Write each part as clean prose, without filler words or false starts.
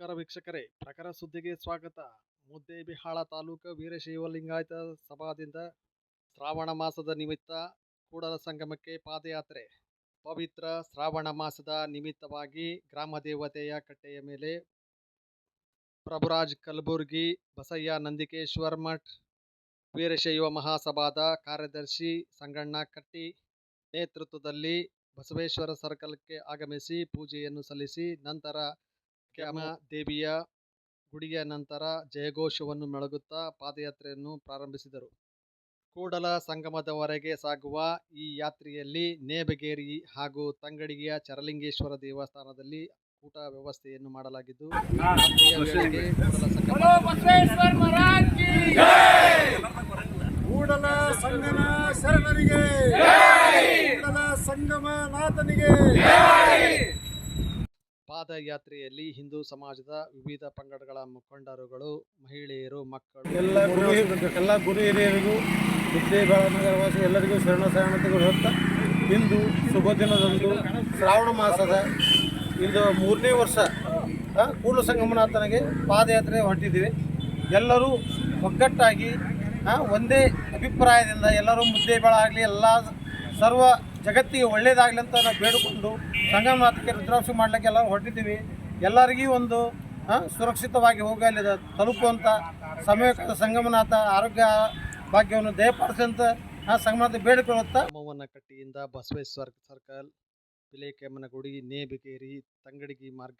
ನಮಸ್ಕಾರ ವೀಕ್ಷಕರೇ, ಪ್ರಖರ ಸುದ್ದಿಗೆ ಸ್ವಾಗತ. ಮುದ್ದೇಬಿಹಾಳ ತಾಲೂಕು ವೀರಶೈವ ಲಿಂಗಾಯತ ಸಭಾದಿಂದ ಶ್ರಾವಣ ಮಾಸದ ನಿಮಿತ್ತ ಕೂಡಲ ಸಂಗಮಕ್ಕೆ ಪಾದಯಾತ್ರೆ. ಪವಿತ್ರ ಶ್ರಾವಣ ಮಾಸದ ನಿಮಿತ್ತವಾಗಿ ಗ್ರಾಮ ದೇವತೆಯ ಕಟ್ಟೆಯ ಮೇಲೆ ಪ್ರಭುರಾಜ್ ಕಲಬುರ್ಗಿ, ಬಸಯ್ಯ ನಂದಿಕೇಶ್ವರ ಮಠ್, ವೀರಶೈವ ಮಹಾಸಭಾದ ಕಾರ್ಯದರ್ಶಿ ಸಂಗಣ್ಣ ಕಟ್ಟಿ ನೇತೃತ್ವದಲ್ಲಿ ಬಸವೇಶ್ವರ ಸರ್ಕಲ್ಗೆ ಆಗಮಿಸಿ ಪೂಜೆಯನ್ನು ಸಲ್ಲಿಸಿ ನಂತರ ಕ್ಯಾಮ ದೇವಿಯ ಗುಡಿಯ ನಂತರ ಜಯಘೋಷವನ್ನು ಮೊಳಗುತ್ತಾ ಪಾದಯಾತ್ರೆಯನ್ನು ಪ್ರಾರಂಭಿಸಿದರು. ಕೂಡಲ ಸಂಗಮದವರೆಗೆ ಸಾಗುವ ಈ ಯಾತ್ರೆಯಲ್ಲಿ ನೇಬಗೇರಿ ಹಾಗೂ ತಂಗಡಿಗೆಯ ಚರಲಿಂಗೇಶ್ವರ ದೇವಸ್ಥಾನದಲ್ಲಿ ಊಟ ವ್ಯವಸ್ಥೆಯನ್ನು ಮಾಡಲಾಗಿದ್ದು, ಕೂಡಲ ಸಂಗಮ ಶರಣರಿಗೆ, ಕೂಡಲ ಸಂಗಮನಾಥನಿಗೆ. ಪಾದಯಾತ್ರೆಯಲ್ಲಿ ಹಿಂದೂ ಸಮಾಜದ ವಿವಿಧ ಪಂಗಡಗಳ ಮುಖಂಡರುಗಳು, ಮಹಿಳೆಯರು, ಮಕ್ಕಳು, ಎಲ್ಲ ಗುರು ಹಿರಿಯರಿಗೂ ಮುದ್ದೇಬಿಹಾಳ ನಗರವಾಸಿ ಎಲ್ಲರಿಗೂ ಶರಣತೆಗಳು ಹೇಳ್ತಾ, ಇಂದು ಶುಭ ದಿನದಂದು ಶ್ರಾವಣ ಮಾಸದ ಇದು 3ನೇ ವರ್ಷ ಕೂಡಲ ಸಂಗಮನಾಥನಿಗೆ ಪಾದಯಾತ್ರೆ ಹೊರಟಿದ್ದೀವಿ. ಎಲ್ಲರೂ ಒಗ್ಗಟ್ಟಾಗಿ ಒಂದೇ ಅಭಿಪ್ರಾಯದಿಂದ ಎಲ್ಲರೂ ಮುದ್ದೇಬಿಹಾಳ ಆಗಲಿ, ಎಲ್ಲ ಸರ್ವ ಜಗತ್ತಿಗೆ ಒಳ್ಳೆಯದಾಗಲಿ ಅಂತ ನಾವು ಬೇಡಿಕೊಂಡು ಸಂಗಮನಾಥಕ್ಕೆ ರುದ್ರಾಭಿಷೇಕ ಮಾಡಲಿಕ್ಕೆ ಎಲ್ಲ ಹೊರಟಿದ್ದೀವಿ. ಎಲ್ಲರಿಗೂ ಒಂದು ಸುರಕ್ಷಿತವಾಗಿ ಹೋಗಿ ಅಲ್ಲಿ ತಲುಪುವಂಥ ಸಮಯಕ್ಕೆ ಸಂಗಮನಾಥ ಆರೋಗ್ಯ ಭಾಗ್ಯವನ್ನು ದಯಪಾಲಿಸಂತ ಸಂಗಮನಾಥ ಬೇಡಿಕೊಳ್ಳುತ್ತಾ ಕಟ್ಟಿಯಿಂದ ಬಸವೇಶ್ವರ ಸರ್ಕಲ್, ಪಿಲೇಕೆಮ್ಮನಗುಡಿ, ನೇಬಿಗೇರಿ, ತಂಗಡಿಗಿ ಮಾರ್ಗ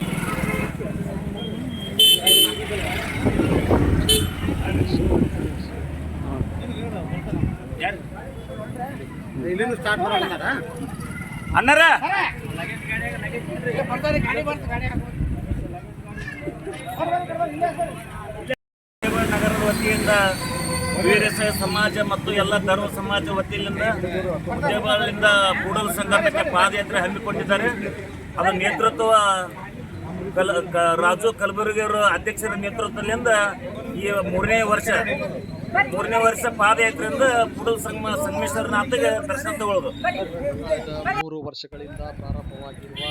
ಇಲ್ಲಿಂದ ಸ್ಟಾರ್ಟ್ ಮಾಡೋಣ ಅಣ್ಣರ. ನಗರದ ವತಿಯಿಂದ ವೀರಶೈವ ಸಮಾಜ ಮತ್ತು ಎಲ್ಲ ಧರ್ಮ ಸಮಾಜ ವತಿಯಿಂದ ಮುದ್ದೇಬಿಹಾಳದಿಂದ ಕೂಡಲ ಸಂಗಮಕ್ಕೆ ಪಾದಯಾತ್ರೆ ಹಮ್ಮಿಕೊಂಡಿದ್ದಾರೆ. ಅದರ ನೇತೃತ್ವ ರಾಜು ಕಲಬುರ್ಗಿ ಅವರ ಅಧ್ಯಕ್ಷರ ನೇತೃತ್ವದಿಂದ ಈ ಮೂರನೇ ವರ್ಷ ಪಾದಯಾತ್ರೆಯಿಂದ ಕೂಡಲ ಸಂಗಮೇಶ್ವರನಾಥಗೆ ದರ್ಶನ ತಗೊಳ್ಳೋದು. 3 ವರ್ಷಗಳಿಂದ ಪ್ರಾರಂಭವಾಗಿರುವ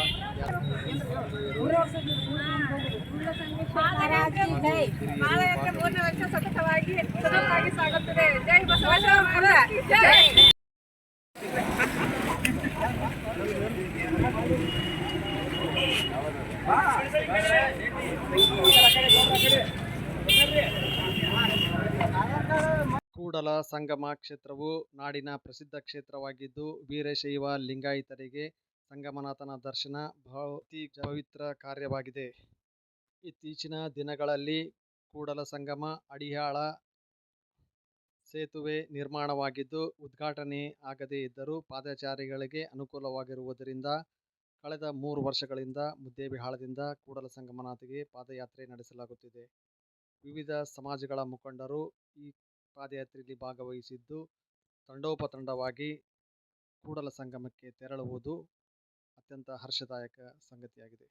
ಪಾದಯಾತ್ರೆ 3ನೇ ವರ್ಷ ಸತತವಾಗಿ ಸಾಗುತ್ತದೆ. ಜೈ ಬಸವೇಶ್ವರ. ಕೂಡಲ ಸಂಗಮ ಕ್ಷೇತ್ರವು ನಾಡಿನ ಪ್ರಸಿದ್ಧ ಕ್ಷೇತ್ರವಾಗಿದ್ದು, ವೀರಶೈವ ಲಿಂಗಾಯತರಿಗೆ ಸಂಗಮನಾಥನ ದರ್ಶನ ಅತಿ ಪವಿತ್ರ ಕಾರ್ಯವಾಗಿದೆ. ಇತ್ತೀಚಿನ ದಿನಗಳಲ್ಲಿ ಕೂಡಲ ಸಂಗಮ ಅಡಿಯಾಳ ಸೇತುವೆ ನಿರ್ಮಾಣವಾಗಿದ್ದು, ಉದ್ಘಾಟನೆ ಆಗದೇ ಇದ್ದರೂ ಪಾದಚಾರಿಗಳಿಗೆ ಅನುಕೂಲವಾಗಿರುವುದರಿಂದ ಕಳೆದ 3 ವರ್ಷಗಳಿಂದ ಮುದ್ದೇಬಿಹಾಳದಿಂದ ಕೂಡಲ ಸಂಗಮನಾಥಗೆ ಪಾದಯಾತ್ರೆ ನಡೆಸಲಾಗುತ್ತಿದೆ. ವಿವಿಧ ಸಮಾಜಗಳ ಮುಖಂಡರು ಈ ಪಾದಯಾತ್ರೆಯಲ್ಲಿ ಭಾಗವಹಿಸಿದ್ದು, ತಂಡೋಪತಂಡವಾಗಿ ಕೂಡಲ ಸಂಗಮಕ್ಕೆ ತೆರಳುವುದು ಅತ್ಯಂತ ಹರ್ಷದಾಯಕ ಸಂಗತಿಯಾಗಿದೆ.